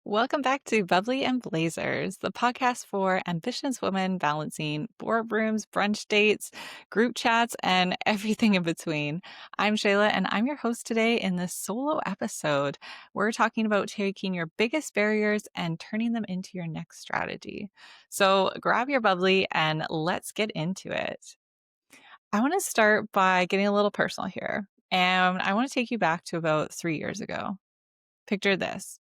Welcome back to Bubbly and Blazers, the podcast for ambitious women balancing boardrooms, brunch dates, group chats, and everything in between. I'm Shayla, and I'm your host today in this solo episode. We're talking about taking your biggest barriers and turning them into your next strategy. So grab your bubbly and let's get into it. I want to start by getting a little personal here, and I want to take you back to about 3 years ago. Picture this.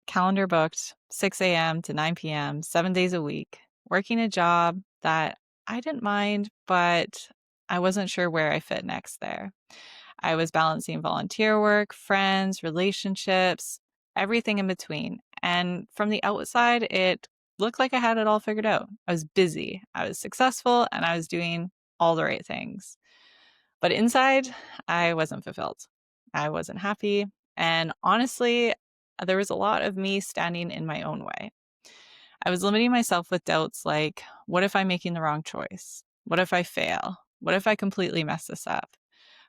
Calendar booked 6 a.m. to 9 p.m., 7 days a week, working a job that I didn't mind, but I wasn't sure where I fit next there. I was balancing volunteer work, friends, relationships, everything in between. And from the outside, it looked like I had it all figured out. I was busy, I was successful, and I was doing all the right things. But inside, I wasn't fulfilled. I wasn't happy. And honestly, there was a lot of me standing in my own way. I was limiting myself with doubts like, what if I'm making the wrong choice? What if I fail? What if I completely mess this up?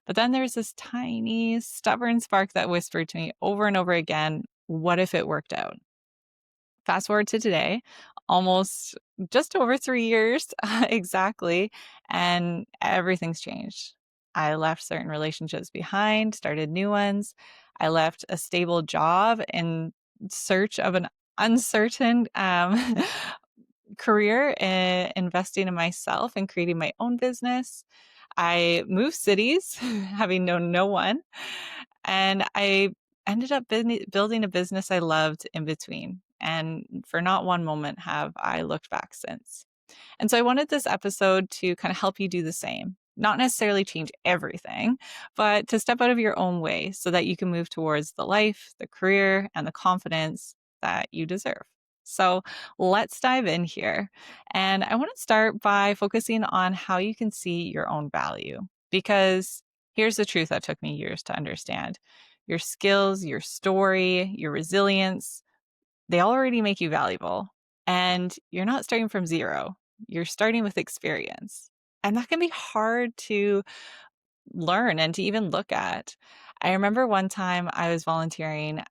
But then there's this tiny, stubborn spark that whispered to me over and over again, what if it worked out? Fast forward to today, almost just over 3 years exactly, and everything's changed. I left certain relationships behind, started new ones. I left a stable job in search of an uncertain career in investing in myself and creating my own business. I moved cities, having known no one, and I ended up building a business I loved in between. And for not one moment have I looked back since. And so I wanted this episode to kind of help you do the same. Not necessarily change everything, but to step out of your own way so that you can move towards the life, the career, and the confidence that you deserve. So let's dive in here. And I want to start by focusing on how you can see your own value, because here's the truth that took me years to understand. Your skills, your story, your resilience, they already make you valuable. And you're not starting from zero, you're starting with experience. And that can be hard to learn and to even look at. I remember one time I was volunteering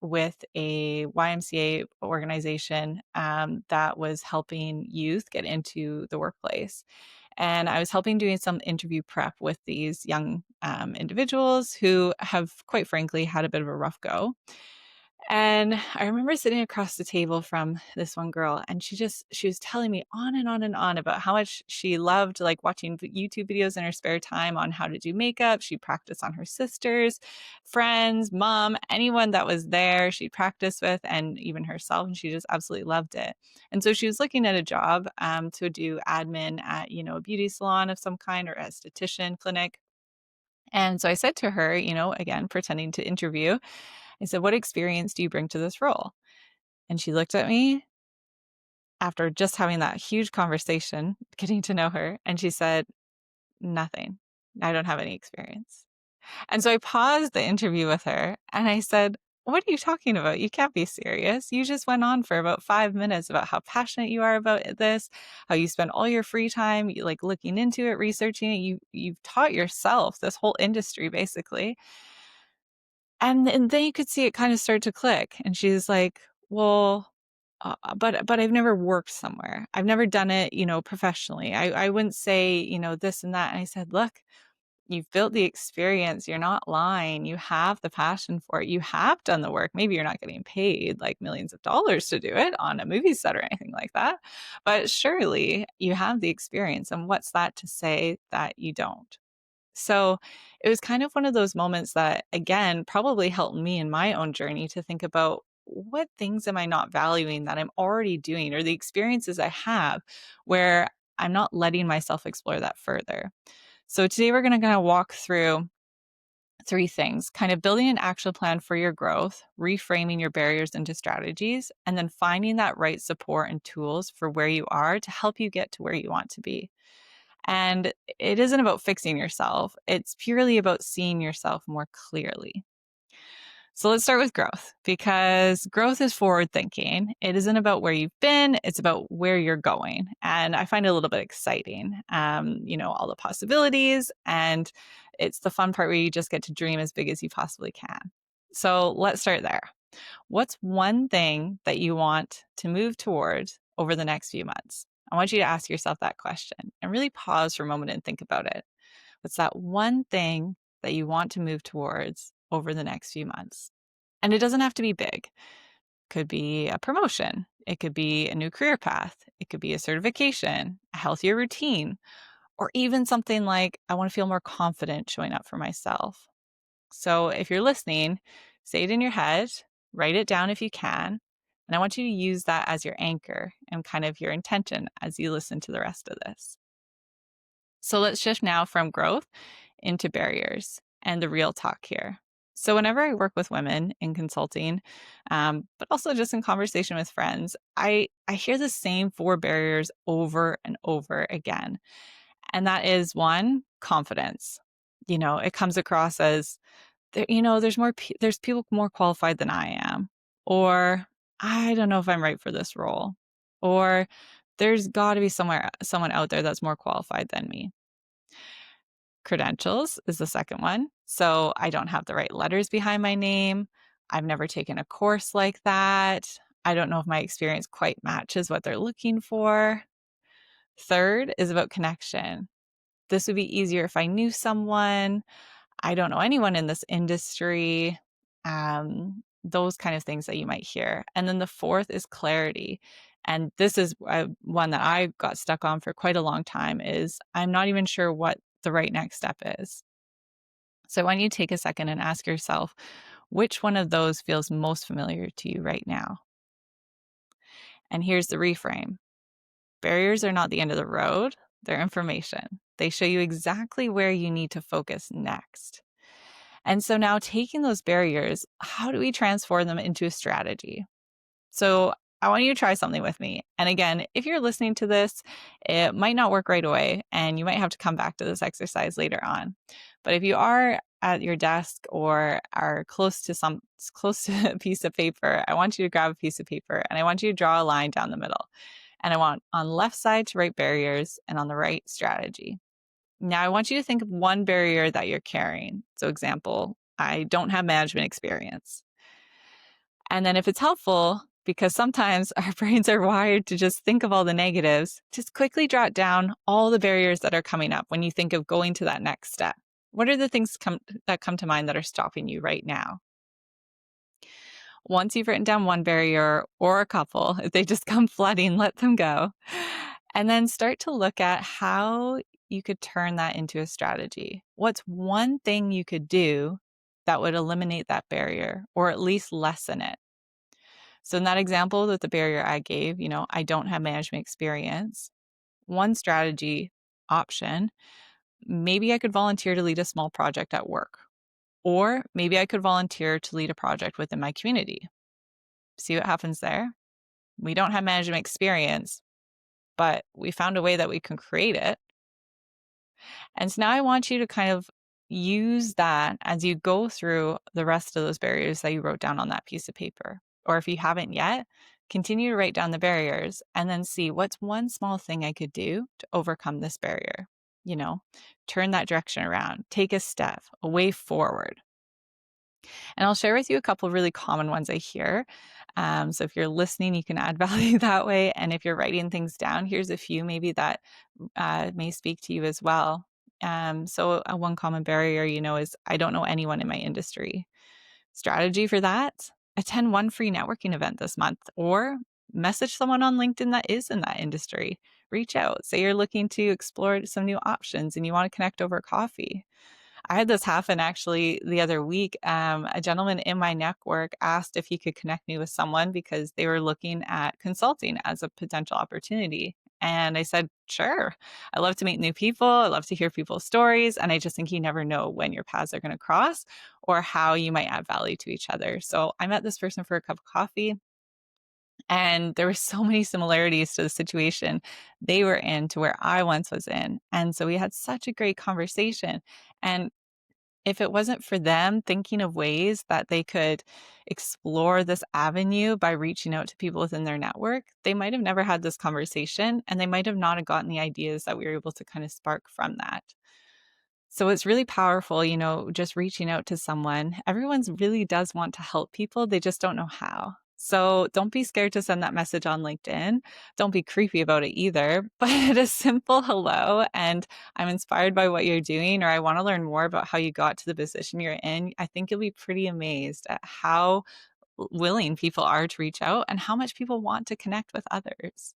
with a YMCA organization that was helping youth get into the workplace. And I was helping doing some interview prep with these young individuals who have, quite frankly, had a bit of a rough go. And I remember sitting across the table from this one girl, and she was telling me on and on and on about how much she loved like watching YouTube videos in her spare time on how to do makeup. She practiced on her sisters, friends, mom, anyone that was there, she practiced with, and even herself, and she just absolutely loved it. And so she was looking at a job to do admin at, a beauty salon of some kind or a esthetician clinic. And so I said to her, again, pretending to interview, I said, "What experience do you bring to this role?" And she looked at me after just having that huge conversation, getting to know her, and she said, "Nothing. I don't have any experience." And so I paused the interview with her and I said, "What are you talking about? You can't be serious. You just went on for about 5 minutes about how passionate you are about this, how you spend all your free time like looking into it, researching it. You've taught yourself this whole industry basically." And then you could see it kind of start to click. And she's like, "Well, but I've never worked somewhere. I've never done it, professionally. I wouldn't say, this and that." And I said, "Look, you've built the experience. You're not lying. You have the passion for it. You have done the work. Maybe you're not getting paid like millions of dollars to do it on a movie set or anything like that. But surely you have the experience. And what's that to say that you don't?" So it was kind of one of those moments that, again, probably helped me in my own journey to think about what things am I not valuing that I'm already doing, or the experiences I have where I'm not letting myself explore that further. So today we're going to kind of walk through three things: kind of building an action plan for your growth, reframing your barriers into strategies, and then finding that right support and tools for where you are to help you get to where you want to be. And it isn't about fixing yourself, it's purely about seeing yourself more clearly. So let's start with growth, because growth is forward thinking. It isn't about where you've been, it's about where you're going. And I find it a little bit exciting, all the possibilities. And it's the fun part where you just get to dream as big as you possibly can. So let's start there. What's one thing that you want to move towards over the next few months? I want you to ask yourself that question and really pause for a moment and think about it. What's that one thing that you want to move towards over the next few months? And it doesn't have to be big. Could be a promotion. It could be a new career path. It could be a certification, a healthier routine, or even something like, I want to feel more confident showing up for myself. So if you're listening, say it in your head, write it down if you can. And I want you to use that as your anchor and kind of your intention as you listen to the rest of this. So let's shift now from growth into barriers and the real talk here. So, whenever I work with women in consulting, but also just in conversation with friends, I hear the same four barriers over and over again. And that is one, confidence. It comes across as, there's people more qualified than I am, or I don't know if I'm right for this role, or there's got to be someone out there that's more qualified than me. Credentials is the second one. So I don't have the right letters behind my name. I've never taken a course like that. I don't know if my experience quite matches what they're looking for. Third is about connection. This would be easier if I knew someone. I don't know anyone in this industry. Those kind of things that you might hear. And then the fourth is clarity. And this is one that I got stuck on for quite a long time is I'm not even sure what the right next step is. So I want you to take a second and ask yourself, which one of those feels most familiar to you right now? And here's the reframe. Barriers are not the end of the road, they're information. They show you exactly where you need to focus next. And so now taking those barriers, how do we transform them into a strategy? So I want you to try something with me. And again, if you're listening to this, it might not work right away and you might have to come back to this exercise later on. But if you are at your desk or are close to a piece of paper, I want you to grab a piece of paper and I want you to draw a line down the middle. And I want on the left side to write barriers and on the right strategy. Now I want you to think of one barrier that you're carrying. So example, I don't have management experience. And then if it's helpful, because sometimes our brains are wired to just think of all the negatives, just quickly jot down all the barriers that are coming up when you think of going to that next step. What are the things that come to mind that are stopping you right now? Once you've written down one barrier or a couple, if they just come flooding, let them go. And then start to look at how you could turn that into a strategy. What's one thing you could do that would eliminate that barrier or at least lessen it? So in that example with the barrier I gave, I don't have management experience. One strategy option, maybe I could volunteer to lead a small project at work, or maybe I could volunteer to lead a project within my community. See what happens there? We don't have management experience, but we found a way that we can create it. And so now I want you to kind of use that as you go through the rest of those barriers that you wrote down on that piece of paper. Or if you haven't yet, continue to write down the barriers and then see what's one small thing I could do to overcome this barrier. Turn that direction around, take a step, a way forward. And I'll share with you a couple of really common ones I hear. So if you're listening, you can add value that way. And if you're writing things down, here's a few maybe that may speak to you as well. So one common barrier, is I don't know anyone in my industry. Strategy for that, attend one free networking event this month or message someone on LinkedIn that is in that industry. Reach out, say you're looking to explore some new options and you want to connect over coffee. I had this happen actually the other week. A gentleman in my network asked if he could connect me with someone because they were looking at consulting as a potential opportunity. And I said, sure. I love to meet new people. I love to hear people's stories. And I just think you never know when your paths are going to cross or how you might add value to each other. So I met this person for a cup of coffee. And there were so many similarities to the situation they were in to where I once was in. And so we had such a great conversation. And if it wasn't for them thinking of ways that they could explore this avenue by reaching out to people within their network, they might have never had this conversation and they might have not have gotten the ideas that we were able to kind of spark from that. So it's really powerful, just reaching out to someone. Everyone's really does want to help people, they just don't know how. So don't be scared to send that message on LinkedIn. Don't be creepy about it either, but a simple hello and I'm inspired by what you're doing, or I want to learn more about how you got to the position you're in. I think you'll be pretty amazed at how willing people are to reach out and how much people want to connect with others.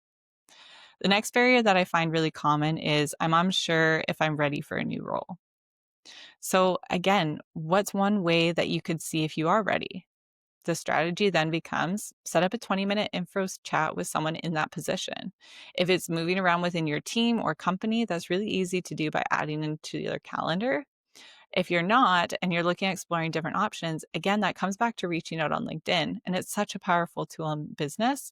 The next barrier that I find really common is I'm unsure if I'm ready for a new role. So, again, what's one way that you could see if you are ready? The strategy then becomes set up a 20-minute info chat with someone in that position. If it's moving around within your team or company, that's really easy to do by adding into your calendar. If you're not and you're looking at exploring different options, again, that comes back to reaching out on LinkedIn. And it's such a powerful tool in business.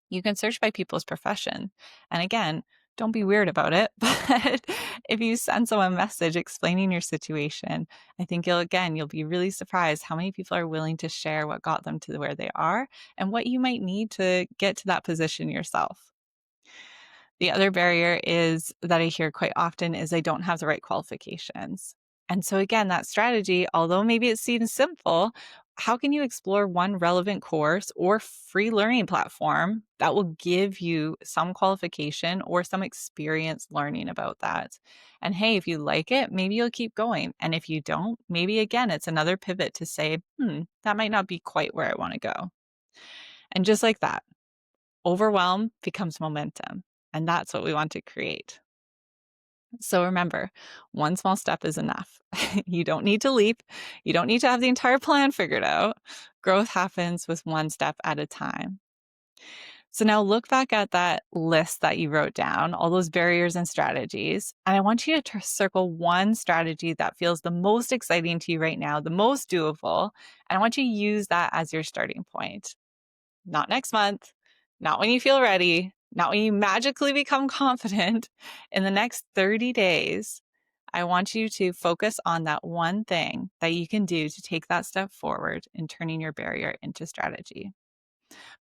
You can search by people's profession. And again, don't be weird about it. But if you send someone a message explaining your situation, I think you'll be really surprised how many people are willing to share what got them to where they are and what you might need to get to that position yourself. The other barrier is that I hear quite often is I don't have the right qualifications. And so again, that strategy, although maybe it seems simple, how can you explore one relevant course or free learning platform that will give you some qualification or some experience learning about that? And hey, if you like it, maybe you'll keep going. And if you don't, maybe again, it's another pivot to say, that might not be quite where I want to go. And just like that, overwhelm becomes momentum. And that's what we want to create. So remember, one small step is enough. You don't need to leap. You don't need to have the entire plan figured out. Growth happens with one step at a time. So now look back at that list that you wrote down, all those barriers and strategies. And I want you to circle one strategy that feels the most exciting to you right now, the most doable. And I want you to use that as your starting point. Not next month, not when you feel ready, not when you magically become confident. In the next 30 days, I want you to focus on that one thing that you can do to take that step forward in turning your barrier into strategy.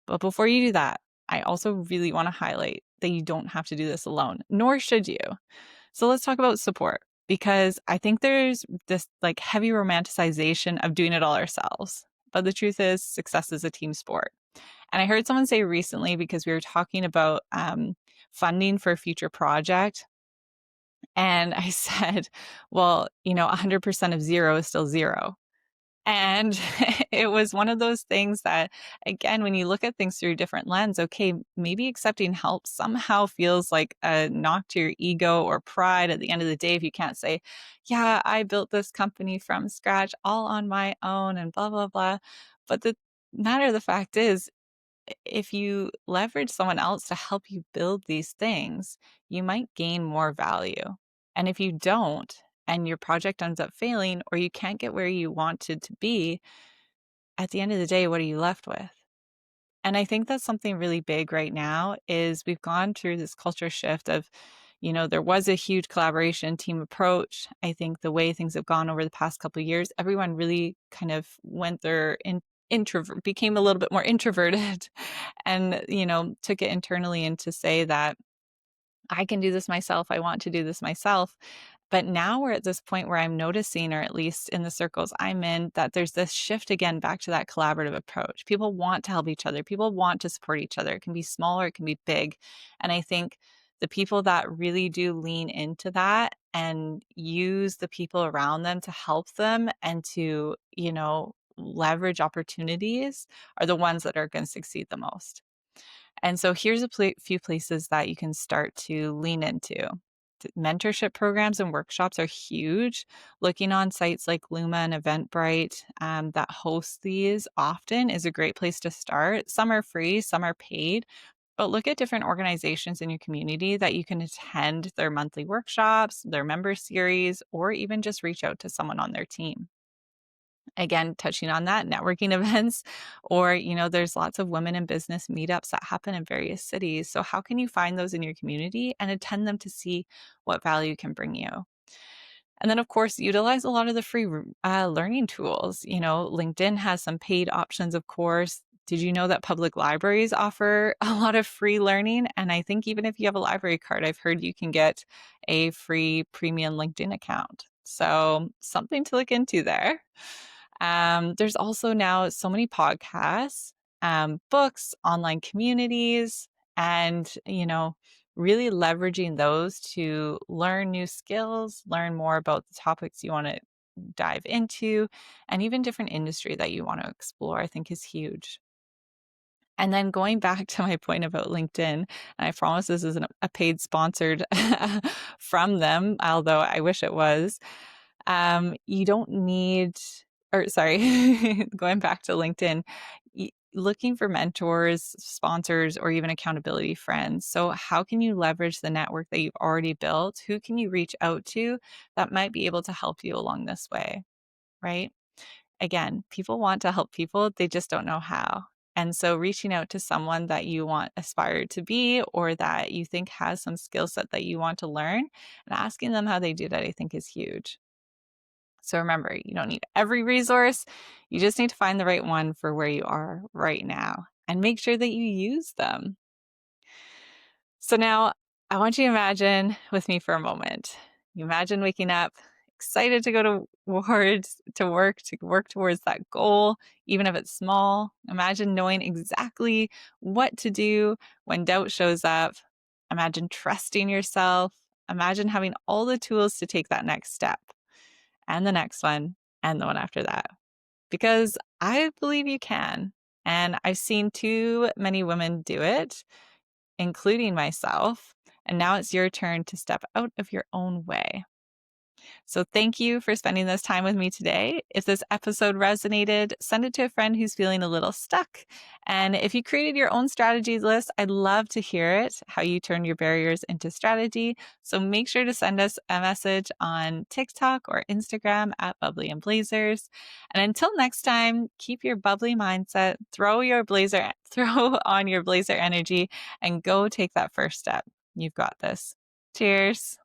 But before you do that, I also really want to highlight that you don't have to do this alone, nor should you. So let's talk about support because I think there's this like heavy romanticization of doing it all ourselves. But the truth is, success is a team sport. And I heard someone say recently, because we were talking about funding for a future project, and I said, well, 100% of zero is still zero. And it was one of those things that, again, when you look at things through a different lens, okay, maybe accepting help somehow feels like a knock to your ego or pride at the end of the day if you can't say, yeah, I built this company from scratch all on my own and blah, blah, blah. But the matter of the fact is, if you leverage someone else to help you build these things, you might gain more value. And if you don't, and your project ends up failing, or you can't get where you wanted to be, at the end of the day, what are you left with? And I think that's something really big right now is we've gone through this culture shift of, there was a huge collaboration team approach. I think the way things have gone over the past couple of years, everyone really kind of went their introvert, became a little bit more introverted and, took it internally and to say that I can do this myself. I want to do this myself. But now we're at this point where I'm noticing, or at least in the circles I'm in, that there's this shift again back to that collaborative approach. People want to help each other. People want to support each other. It can be small or it can be big. And I think the people that really do lean into that and use the people around them to help them and to, leverage opportunities are the ones that are going to succeed the most. And so here's a few places that you can start to lean into. Mentorship programs and workshops are huge. Looking on sites like Luma and Eventbrite that host these often is a great place to start. Some are free, some are paid, but look at different organizations in your community that you can attend their monthly workshops, their member series, or even just reach out to someone on their team. Again, touching on that, networking events, or, there's lots of women in business meetups that happen in various cities. So how can you find those in your community and attend them to see what value can bring you? And then, of course, utilize a lot of the free learning tools. LinkedIn has some paid options, of course. Did you know that public libraries offer a lot of free learning? And I think even if you have a library card, I've heard you can get a free premium LinkedIn account. So something to look into there. There's also now so many podcasts, books, online communities, and, really leveraging those to learn new skills, learn more about the topics you want to dive into, and even different industry that you want to explore, I think is huge. And then going back to my point about LinkedIn, and I promise this isn't a paid sponsored from them, although I wish it was. You don't need, or sorry, going back to LinkedIn, looking for mentors, sponsors, or even accountability friends. So, how can you leverage the network that you've already built? Who can you reach out to that might be able to help you along this way? Right? Again, people want to help people, they just don't know how. And so reaching out to someone that you want aspire to be or that you think has some skill set that you want to learn and asking them how they do that, I think is huge. So remember, you don't need every resource. You just need to find the right one for where you are right now and make sure that you use them. So now I want you to imagine with me for a moment. You imagine waking up excited to go to work towards that goal, even if it's small. Imagine knowing exactly what to do when doubt shows up. Imagine trusting yourself. Imagine having all the tools to take that next step and the next one and the one after that. Because I believe you can. And I've seen too many women do it, including myself. And now it's your turn to step out of your own way. So thank you for spending this time with me today. If this episode resonated, send it to a friend who's feeling a little stuck. And if you created your own strategy list, I'd love to hear it, how you turn your barriers into strategy. So make sure to send us a message on TikTok or Instagram at Bubbly and Blazers. And until next time, keep your bubbly mindset, throw on your blazer energy, and go take that first step. You've got this. Cheers.